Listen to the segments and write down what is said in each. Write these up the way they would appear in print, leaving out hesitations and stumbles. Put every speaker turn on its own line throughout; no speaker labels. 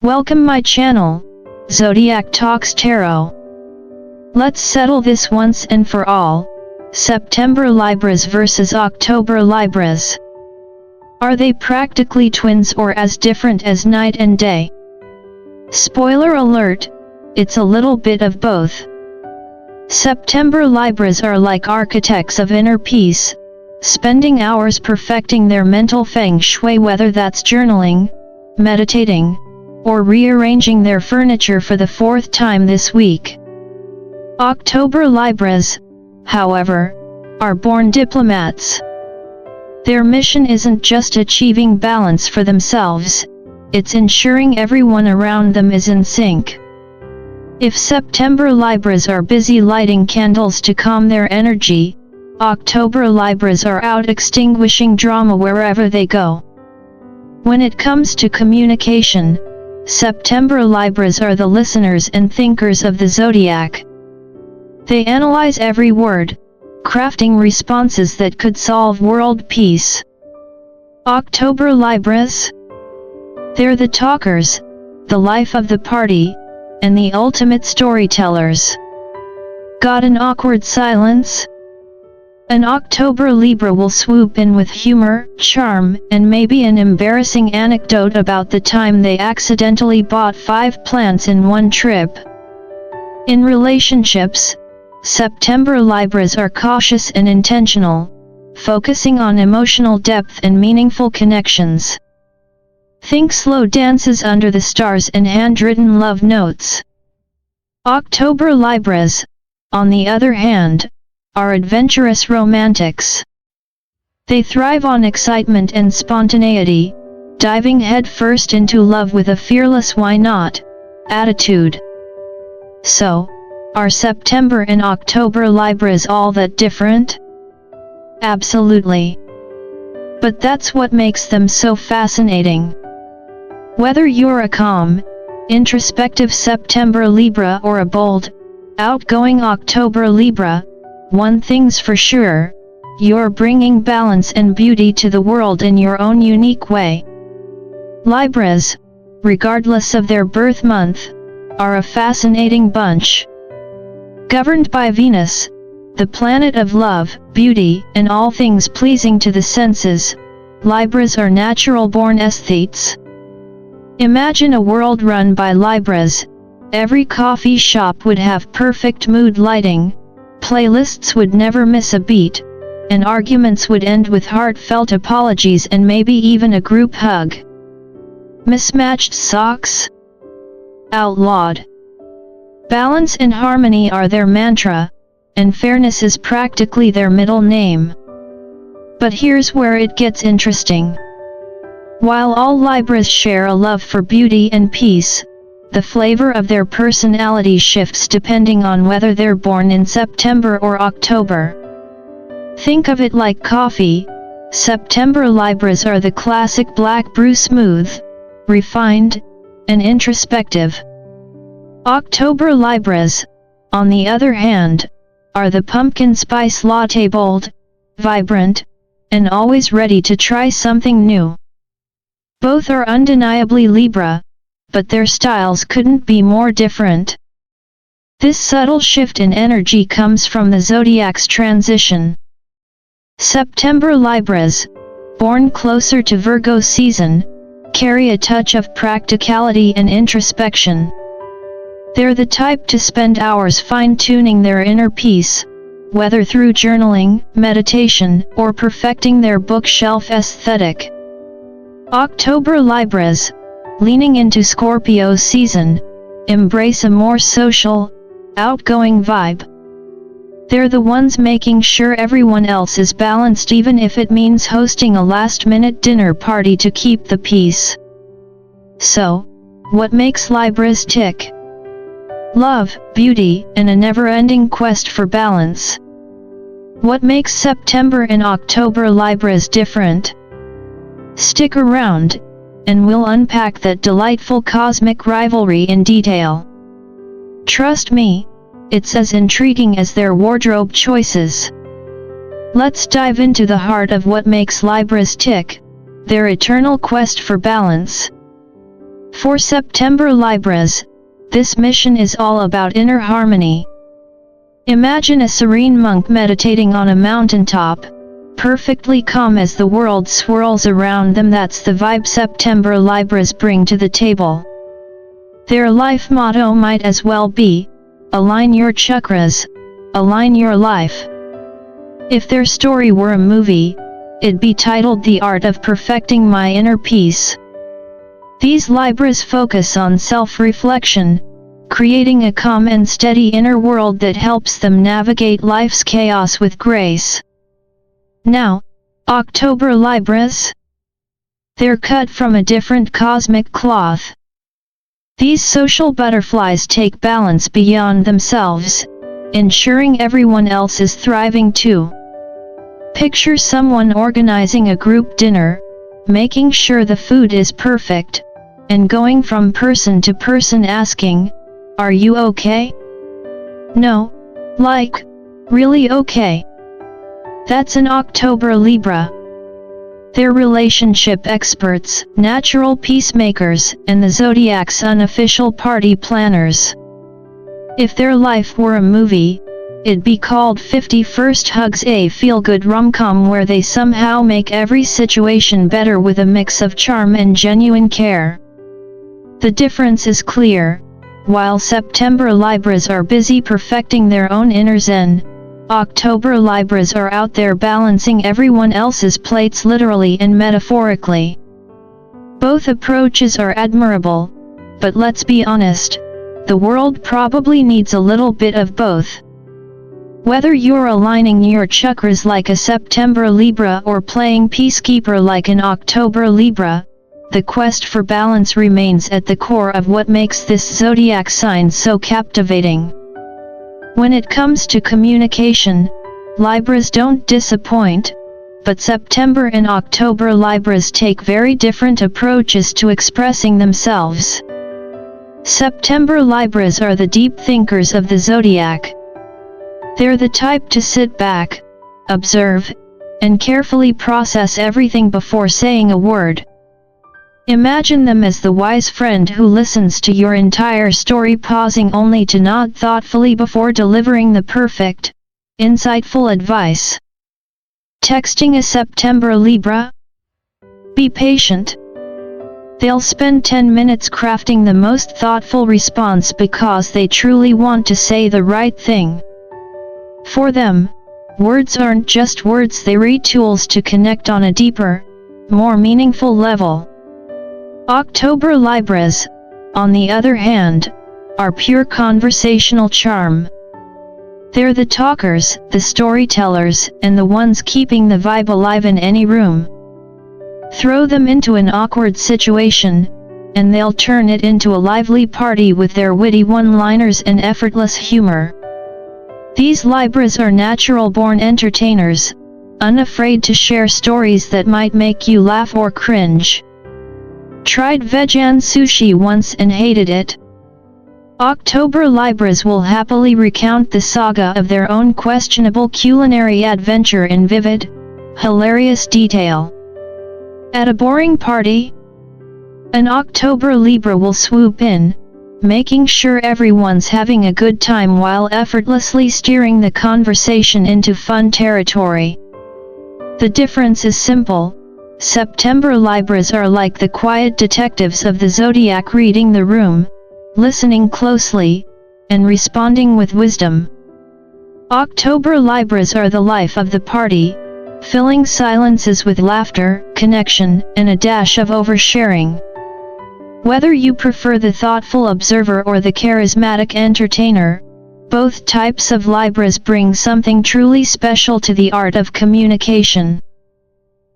Welcome my channel, Zodiac Talks Tarot. Let's settle this once and for all. September Libras versus October Libras. Are they practically twins or as different as night and day? Spoiler alert, it's a little bit of both. September Libras are like architects of inner peace, spending hours perfecting their mental feng shui, whether that's journaling, meditating, or rearranging their furniture for the fourth time this week. October Libras, however, are born diplomats. Their mission isn't just achieving balance for themselves, it's ensuring everyone around them is in sync. If September Libras are busy lighting candles to calm their energy, October Libras are out extinguishing drama wherever they go. When it comes to communication, September Libras are the listeners and thinkers of the zodiac. They analyze every word, crafting responses that could solve world peace. October Libras? They're the talkers, the life of the party, and the ultimate storytellers. Got an awkward silence? An October Libra will swoop in with humor, charm, and maybe an embarrassing anecdote about the time they accidentally bought 5 plants in one trip. In relationships, September Libras are cautious and intentional, focusing on emotional depth and meaningful connections. Think slow dances under the stars and handwritten love notes. October Libras, on the other hand, are adventurous romantics. They thrive on excitement and spontaneity, diving headfirst into love with a fearless "why not" attitude. So, are September and October Libras all that different? Absolutely. But that's what makes them so fascinating. Whether you're a calm, introspective September Libra or a bold, outgoing October Libra, one thing's for sure, you're bringing balance and beauty to the world in your own unique way. Libras, regardless of their birth month, are a fascinating bunch. Governed by Venus, the planet of love, beauty, and all things pleasing to the senses, Libras are natural-born aesthetes. Imagine a world run by Libras. Every coffee shop would have perfect mood lighting, playlists would never miss a beat, and arguments would end with heartfelt apologies and maybe even a group hug. Mismatched socks? Outlawed. Balance and harmony are their mantra, and fairness is practically their middle name. But here's where it gets interesting. While all Libras share a love for beauty and peace, the flavor of their personality shifts depending on whether they're born in September or October. Think of it like coffee. September Libras are the classic black brew, smooth, refined, and introspective. October Libras, on the other hand, are the pumpkin spice latte, bold, vibrant, and always ready to try something new. Both are undeniably Libra, but their styles couldn't be more different. This subtle shift in energy comes from the zodiac's transition. September Libras, born closer to Virgo season, carry a touch of practicality and introspection. They're the type to spend hours fine-tuning their inner peace, whether through journaling, meditation, or perfecting their bookshelf aesthetic. October Libras, leaning into Scorpio season, embrace a more social, outgoing vibe. They're the ones making sure everyone else is balanced, even if it means hosting a last-minute dinner party to keep the peace. So, what makes Libras tick? Love, beauty, and a never-ending quest for balance. What makes September and October Libras different? Stick around, and we'll unpack that delightful cosmic rivalry in detail. Trust me, it's as intriguing as their wardrobe choices. Let's dive into the heart of what makes Libras tick, their eternal quest for balance. For September Libras, this mission is all about inner harmony. Imagine a serene monk meditating on a mountaintop, perfectly calm as the world swirls around them. That's the vibe September Libras bring to the table. Their life motto might as well be, align your chakras, align your life. If their story were a movie, it'd be titled The Art of Perfecting My Inner Peace. These Libras focus on self-reflection, creating a calm and steady inner world that helps them navigate life's chaos with grace. Now, October Libras? They're cut from a different cosmic cloth. These social butterflies take balance beyond themselves, ensuring everyone else is thriving too. Picture someone organizing a group dinner, making sure the food is perfect, and going from person to person asking, "Are you okay?" "No." "Like, really okay?" That's an October Libra. They're relationship experts, natural peacemakers, and the Zodiac's unofficial party planners. If their life were a movie, it'd be called 50 First Hugs, a feel-good rom-com where they somehow make every situation better with a mix of charm and genuine care. The difference is clear. While September Libras are busy perfecting their own inner zen, October Libras are out there balancing everyone else's plates literally and metaphorically. Both approaches are admirable, but let's be honest, the world probably needs a little bit of both. Whether you're aligning your chakras like a September Libra or playing peacekeeper like an October Libra, the quest for balance remains at the core of what makes this zodiac sign so captivating. When it comes to communication, Libras don't disappoint, but September and October Libras take very different approaches to expressing themselves. September Libras are the deep thinkers of the zodiac. They're the type to sit back, observe, and carefully process everything before saying a word. Imagine them as the wise friend who listens to your entire story, pausing only to nod thoughtfully before delivering the perfect, insightful advice. Texting a September Libra? Be patient. They'll spend 10 minutes crafting the most thoughtful response because they truly want to say the right thing. For them, words aren't just words, they are tools to connect on a deeper, more meaningful level. October Libras, on the other hand, are pure conversational charm. They're the talkers, the storytellers, and the ones keeping the vibe alive in any room. Throw them into an awkward situation, and they'll turn it into a lively party with their witty one-liners and effortless humor. These Libras are natural-born entertainers, unafraid to share stories that might make you laugh or cringe. Tried vegan sushi once and hated it? October Libras will happily recount the saga of their own questionable culinary adventure in vivid, hilarious detail. At a boring party, an October Libra will swoop in, making sure everyone's having a good time while effortlessly steering the conversation into fun territory. The difference is simple. September Libras are like the quiet detectives of the zodiac, reading the room, listening closely, and responding with wisdom. October Libras are the life of the party, filling silences with laughter, connection, and a dash of oversharing. Whether you prefer the thoughtful observer or the charismatic entertainer, both types of Libras bring something truly special to the art of communication.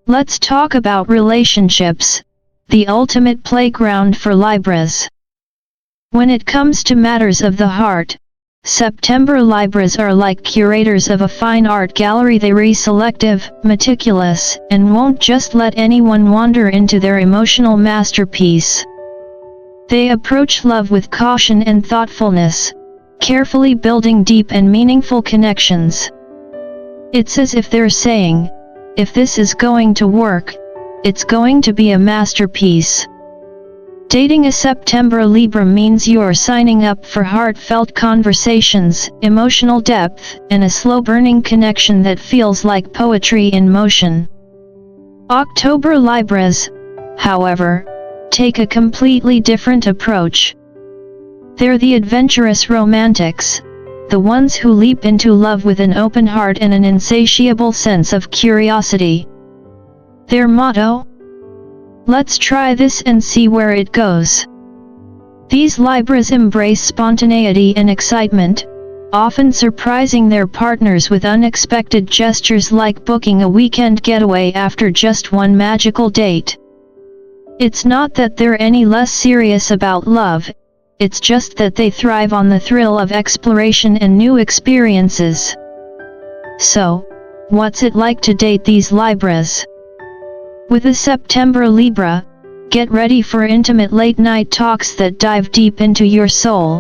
Let's talk about relationships, the ultimate playground for Libras. When it comes to matters of the heart, September Libras are like curators of a fine art gallery. They are selective, meticulous, and won't just let anyone wander into their emotional masterpiece. They approach love with caution and thoughtfulness, carefully building deep and meaningful connections. It's as if they're saying, if this is going to work, it's going to be a masterpiece. Dating a September Libra means you're signing up for heartfelt conversations, emotional depth, and a slow-burning connection that feels like poetry in motion. October Libras, however, take a completely different approach. They're the adventurous romantics, the ones who leap into love with an open heart and an insatiable sense of curiosity. Their motto? Let's try this and see where it goes. These Libras embrace spontaneity and excitement, often surprising their partners with unexpected gestures like booking a weekend getaway after just one magical date. It's not that they're any less serious about love, it's just that they thrive on the thrill of exploration and new experiences. So, what's it like to date these Libras? With a September Libra, get ready for intimate late-night talks that dive deep into your soul,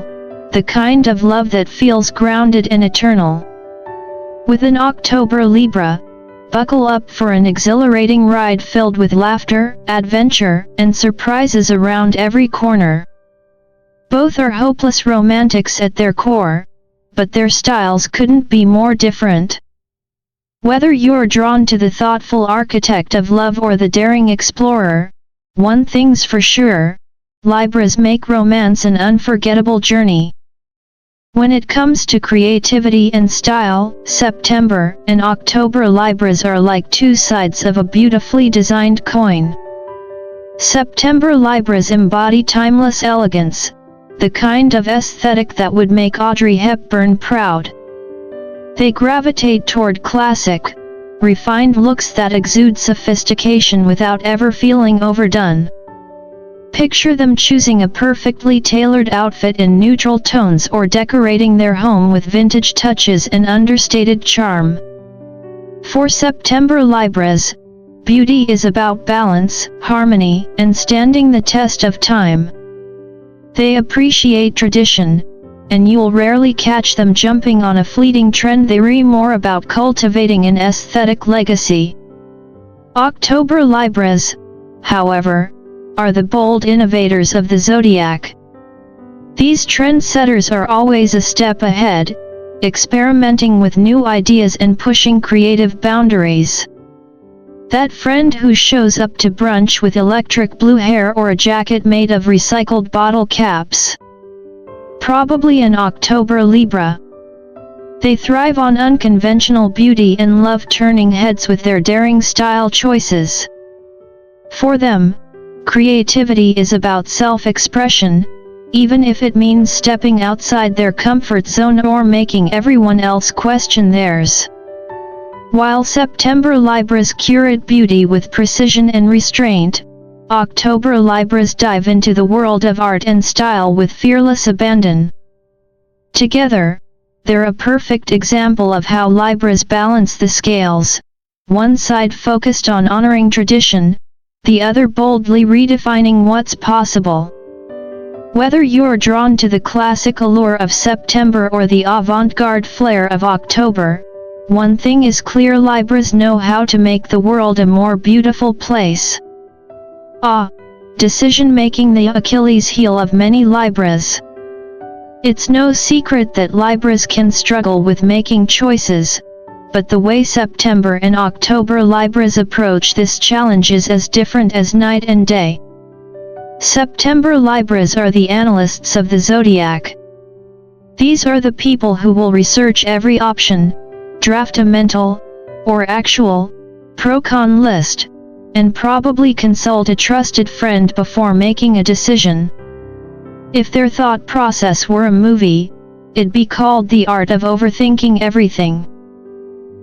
the kind of love that feels grounded and eternal. With an October Libra, buckle up for an exhilarating ride filled with laughter, adventure, and surprises around every corner. Both are hopeless romantics at their core, but their styles couldn't be more different. Whether you're drawn to the thoughtful architect of love or the daring explorer, one thing's for sure, Libras make romance an unforgettable journey. When it comes to creativity and style, September and October Libras are like two sides of a beautifully designed coin. September Libras embody timeless elegance, the kind of aesthetic that would make Audrey Hepburn proud. They gravitate toward classic, refined looks that exude sophistication without ever feeling overdone. Picture them choosing a perfectly tailored outfit in neutral tones or decorating their home with vintage touches and understated charm. For September Libras, beauty is about balance, harmony, and standing the test of time. They appreciate tradition, and you'll rarely catch them jumping on a fleeting trend. They worry more about cultivating an aesthetic legacy. October Libras, however, are the bold innovators of the Zodiac. These trendsetters are always a step ahead, experimenting with new ideas and pushing creative boundaries. That friend who shows up to brunch with electric blue hair or a jacket made of recycled bottle caps. Probably an October Libra. They thrive on unconventional beauty and love turning heads with their daring style choices. For them, creativity is about self-expression, even if it means stepping outside their comfort zone or making everyone else question theirs. While September Libras curate beauty with precision and restraint, October Libras dive into the world of art and style with fearless abandon. Together, they're a perfect example of how Libras balance the scales, one side focused on honoring tradition, the other boldly redefining what's possible. Whether you're drawn to the classic allure of September or the avant-garde flair of October, one thing is clear: Libras know how to make the world a more beautiful place. Decision-making, the Achilles heel of many Libras. It's no secret that Libras can struggle with making choices, but the way September and October Libras approach this challenge is as different as night and day. September Libras are the analysts of the Zodiac. These are the people who will research every option, draft a mental, or actual, pro-con list, and probably consult a trusted friend before making a decision. If their thought process were a movie, it'd be called The Art of Overthinking Everything.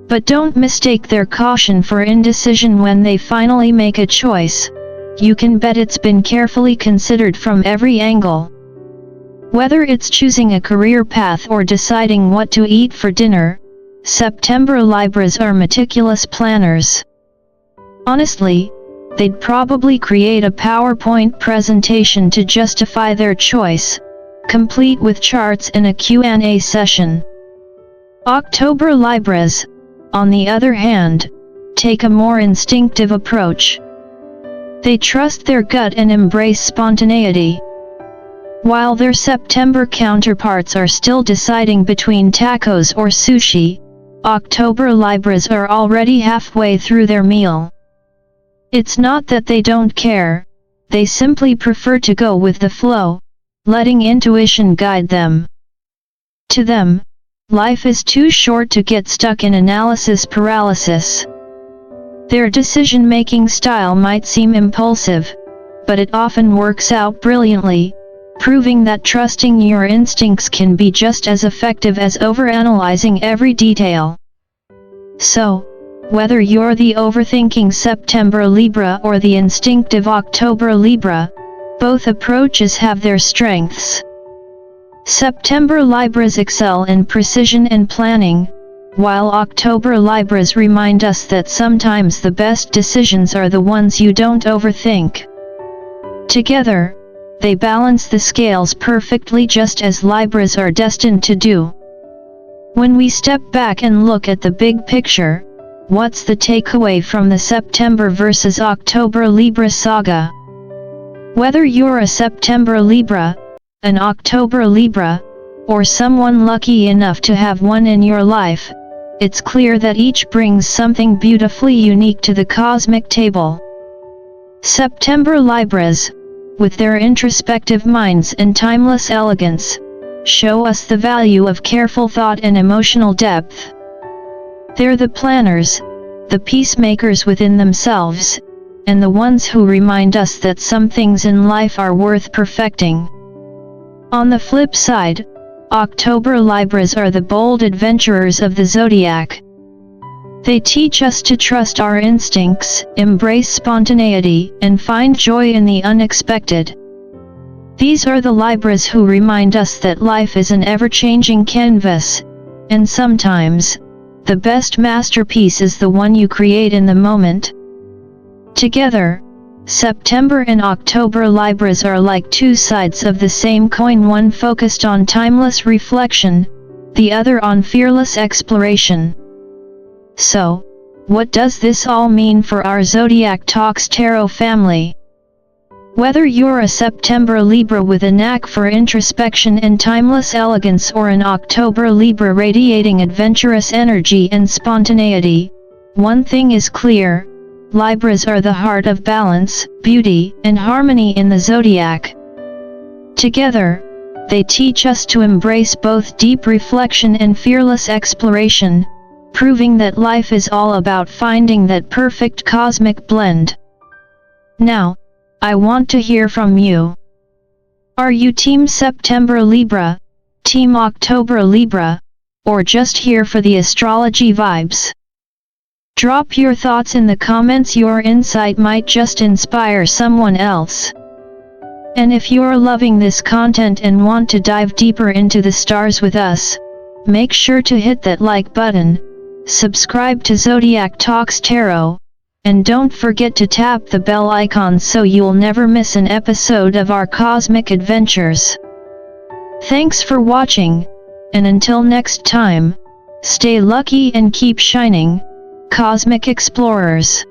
But don't mistake their caution for indecision when they finally make a choice. You can bet it's been carefully considered from every angle. Whether it's choosing a career path or deciding what to eat for dinner, September Libras are meticulous planners. Honestly, they'd probably create a PowerPoint presentation to justify their choice, complete with charts and a Q&A session. October Libras, on the other hand, take a more instinctive approach. They trust their gut and embrace spontaneity. While their September counterparts are still deciding between tacos or sushi, October Libras are already halfway through their meal. It's not that they don't care, they simply prefer to go with the flow, letting intuition guide them. To them, life is too short to get stuck in analysis paralysis. Their decision-making style might seem impulsive, but it often works out brilliantly, proving that trusting your instincts can be just as effective as overanalyzing every detail. So, whether you're the overthinking September Libra or the instinctive October Libra, both approaches have their strengths. September Libras excel in precision and planning, while October Libras remind us that sometimes the best decisions are the ones you don't overthink. Together, they balance the scales perfectly, just as Libras are destined to do. When we step back and look at the big picture, what's the takeaway from the September versus October Libra saga? Whether you're a September Libra, an October Libra, or someone lucky enough to have one in your life, it's clear that each brings something beautifully unique to the cosmic table. September Libras, with their introspective minds and timeless elegance, show us the value of careful thought and emotional depth. They're the planners, the peacemakers within themselves, and the ones who remind us that some things in life are worth perfecting. On the flip side, October Libras are the bold adventurers of the Zodiac. They teach us to trust our instincts, embrace spontaneity, and find joy in the unexpected. These are the Libras who remind us that life is an ever-changing canvas, and sometimes, the best masterpiece is the one you create in the moment. Together, September and October Libras are like two sides of the same coin, one focused on timeless reflection, the other on fearless exploration. So, what does this all mean for our Zodiac Talks Tarot family? Whether you're a September Libra with a knack for introspection and timeless elegance, or an October Libra radiating adventurous energy and spontaneity, one thing is clear: Libras are the heart of balance, beauty, and harmony in the Zodiac. Together, they teach us to embrace both deep reflection and fearless exploration, proving that life is all about finding that perfect cosmic blend. Now, I want to hear from you. Are you Team September Libra, Team October Libra, or just here for the astrology vibes? Drop your thoughts in the comments. Your insight might just inspire someone else. And if you're loving this content and want to dive deeper into the stars with us, make sure to hit that like button, subscribe to Zodiac Talks Tarot, and don't forget to tap the bell icon so you'll never miss an episode of our cosmic adventures. Thanks for watching, and until next time, stay lucky and keep shining, Cosmic Explorers.